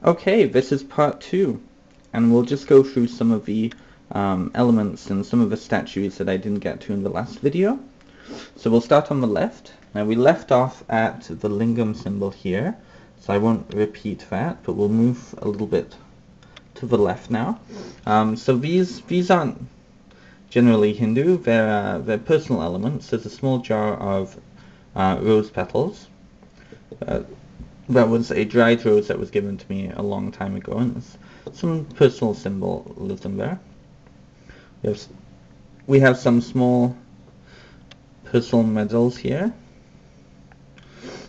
Okay, this is part 2, and we'll just go through some of the elements and some of the statues that I didn't get to in the last video. So we'll start on the left. Now we left off at the lingam symbol here, so I won't repeat that, but we'll move a little bit to the left now. So these aren't generally Hindu, they're personal elements. There's a small jar of rose petals. That was a dried rose that was given to me a long time ago, and there's some personal symbolism there. We have some small personal medals here.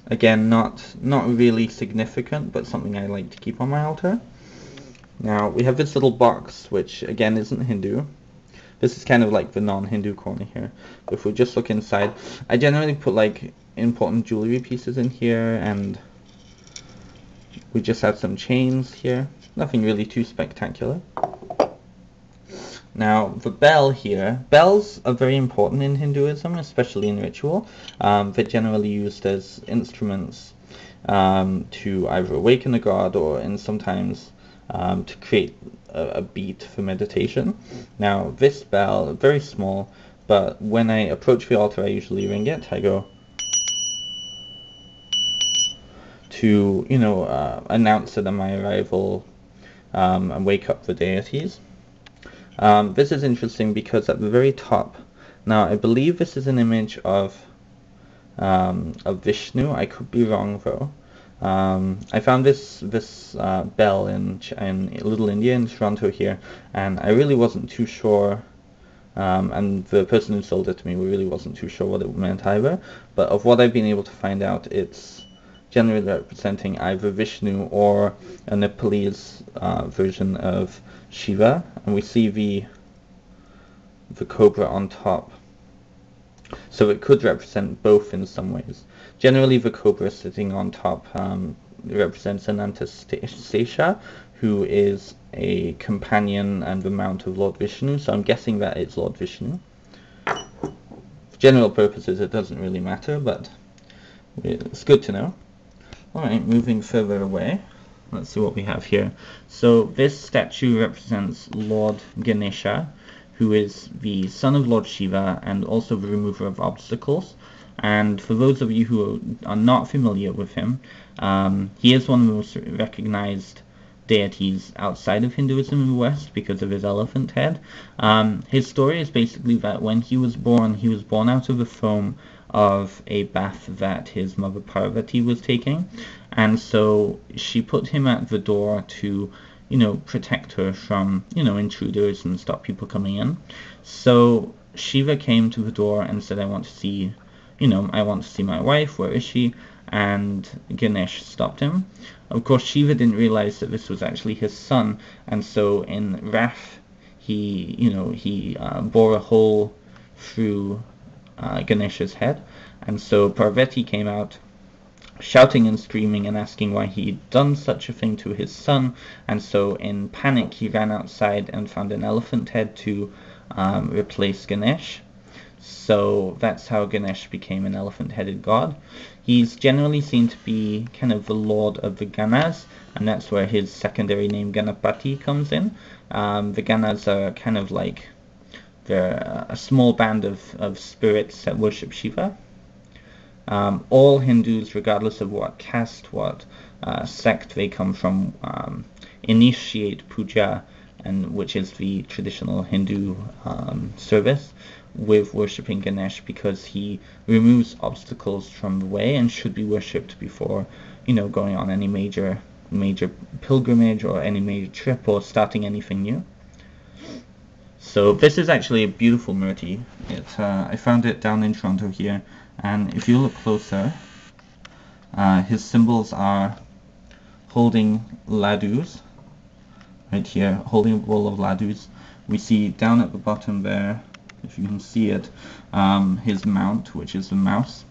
Again, not really significant, but something I like to keep on my altar. Now, we have this little box, which again isn't Hindu. This is kind of like the non-Hindu corner here. But if we just look inside, I generally put like important jewelry pieces in here, and we just have some chains here. Nothing really too spectacular. Now, the bell here. Bells are very important in Hinduism, especially in ritual. They're generally used as instruments to either awaken a god or sometimes to create a beat for meditation. Now, this bell, very small, but when I approach the altar, I usually ring it. I go to, announce that my arrival and wake up the deities. This is interesting because at the very top, now I believe this is an image of Vishnu. I could be wrong though. I found this bell in Little India in Toronto here, and I really wasn't too sure. And the person who sold it to me really wasn't too sure what it meant either. But of what I've been able to find out, it's generally representing either Vishnu or a Nepalese version of Shiva, and we see the cobra on top. So it could represent both in some ways. Generally, the cobra sitting on top represents Anastasia, who is a companion and the mount of Lord Vishnu, so I'm guessing that it's Lord Vishnu. For general purposes, it doesn't really matter, but it's good to know. Alright, moving further away, let's see what we have here. So this statue represents Lord Ganesha, who is the son of Lord Shiva and also the remover of obstacles. And for those of you who are not familiar with him, he is one of the most recognized deities outside of Hinduism in the West because of his elephant head. His story is basically that when he was born out of the foam of a bath that his mother Parvati was taking, and so she put him at the door to protect her from intruders and stop people coming in. So Shiva came to the door and said, I want to see my wife, where is she? And Ganesh stopped him. Of course, Shiva didn't realize that this was actually his son, and so in wrath he bore a hole through Ganesha's head, and so Parvati came out shouting and screaming and asking why he'd done such a thing to his son, and so in panic he ran outside and found an elephant head to replace Ganesh. So that's how Ganesh became an elephant-headed god. He's generally seen to be kind of the lord of the Ganas, and that's where his secondary name Ganapati comes in. The Ganas are kind of like they're a small band of spirits that worship Shiva. All Hindus, regardless of what caste, what sect they come from, initiate puja, and which is the traditional Hindu service, with worshipping Ganesh because he removes obstacles from the way and should be worshipped before going on any major pilgrimage or any major trip or starting anything new. So this is actually a beautiful murti. I found it down in Toronto here, and if you look closer, his symbols are holding ladus, right here, holding a bowl of ladus. We see down at the bottom there, if you can see it, his mount, which is the mouse.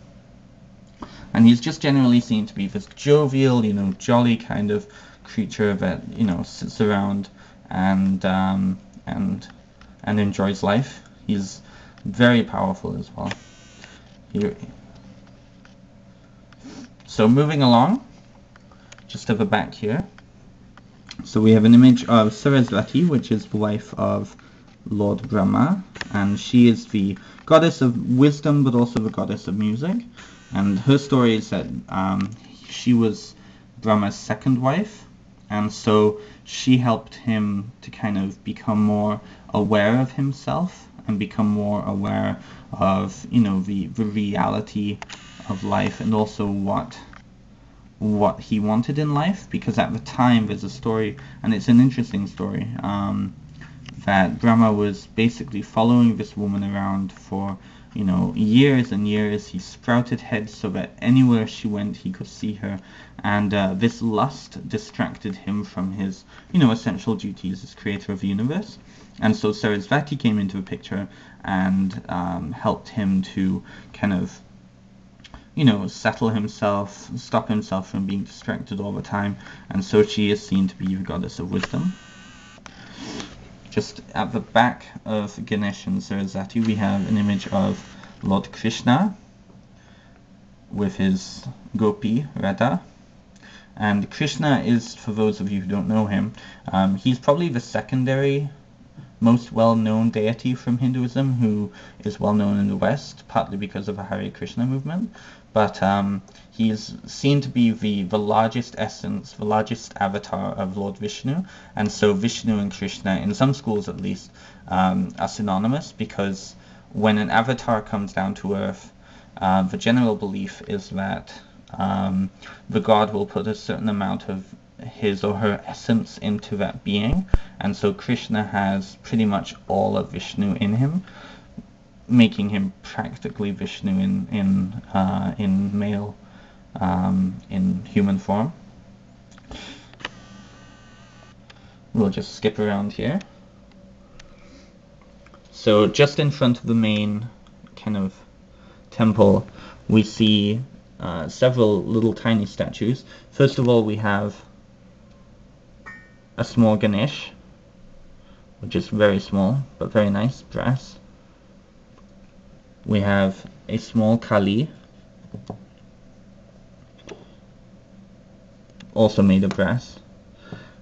And he's just generally seen to be this jovial, jolly kind of creature that, sits around and enjoys life. He's very powerful as well. So moving along, just to the back here, So we have an image of Sarasvati, which is the wife of Lord Brahma, and she is the goddess of wisdom but also the goddess of music. And her story is that she was Brahma's second wife, and so she helped him to kind of become more aware of himself and become more aware of, you know, the reality of life, and also what he wanted in life. Because at the time there's a story, and it's an interesting story, that Brahma was basically following this woman around for, you know, years and years. He sprouted heads so that anywhere she went he could see her, and this lust distracted him from his, you know, essential duties as creator of the universe. And so Sarasvati came into the picture and helped him to kind of, you know, settle himself, stop himself from being distracted all the time, and so she is seen to be the goddess of wisdom. Just at the back of Ganesh and Sarasvati we have an image of Lord Krishna with his gopi, Radha. And Krishna is, for those of you who don't know him, he's probably the secondary most well-known deity from Hinduism, who is well-known in the West, partly because of the Hare Krishna movement. But he is seen to be the largest essence, the largest avatar of Lord Vishnu. And so Vishnu and Krishna, in some schools at least, are synonymous, because when an avatar comes down to earth, the general belief is that the god will put a certain amount of his or her essence into that being, and so Krishna has pretty much all of Vishnu in him, making him practically Vishnu in male, in human form. We'll just skip around here. So just in front of the main kind of temple we see several little tiny statues. First of all we have a small Ganesh, which is very small but very nice, brass. We have a small Kali, also made of brass.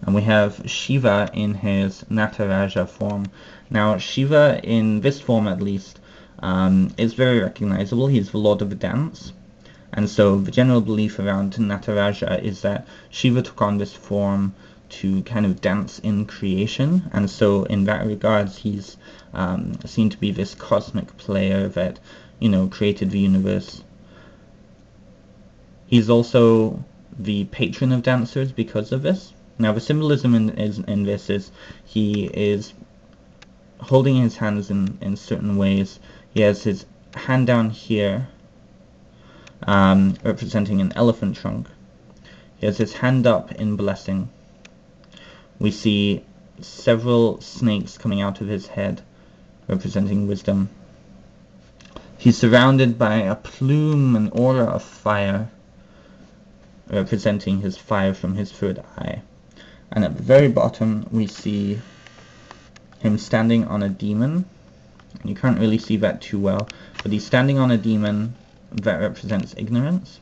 And we have Shiva in his Nataraja form. Now Shiva, in this form at least, is very recognizable. He's the lord of the dance. And so the general belief around Nataraja is that Shiva took on this form to kind of dance in creation, and so in that regards he's seen to be this cosmic player that, you know, created the universe. He's also the patron of dancers because of this. Now the symbolism in this is he is holding his hands in certain ways. He has his hand down here, representing an elephant trunk. He has his hand up in blessing. We see several snakes coming out of his head, representing wisdom. He's surrounded by a plume, an aura of fire, representing his fire from his third eye. And at the very bottom we see him standing on a demon. You can't really see that too well, but he's standing on a demon that represents ignorance.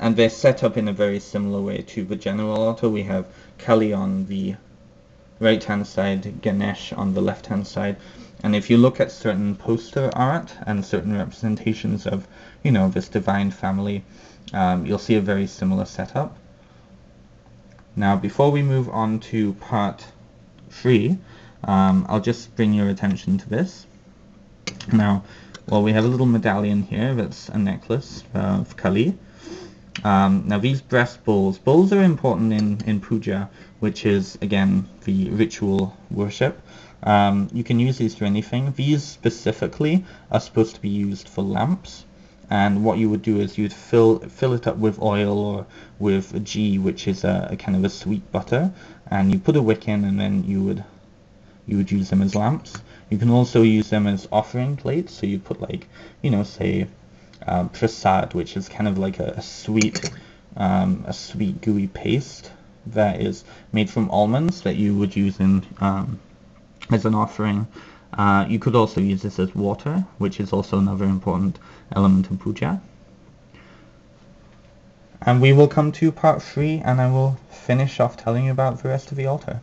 And they're set up in a very similar way to the general altar. We have Kali on the right hand side, Ganesh on the left hand side, and if you look at certain poster art and certain representations of, you know, this divine family, you'll see a very similar setup. Now before we move on to part 3, I'll just bring your attention to this. Now, well, we have a little medallion here that's a necklace of Kali. Now these brass bowls are important in puja, which is again the ritual worship. You can use these for anything. These specifically are supposed to be used for lamps, and what you would do is you'd fill it up with oil or with ghee, which is a kind of a sweet butter, and you put a wick in, and then you would use them as lamps. You can also use them as offering plates, so you put, like, you know, say prasad, which is kind of like a sweet gooey paste that is made from almonds that you would use in as an offering. You could also use this as water, which is also another important element of puja. And we will come to part 3, and I will finish off telling you about the rest of the altar.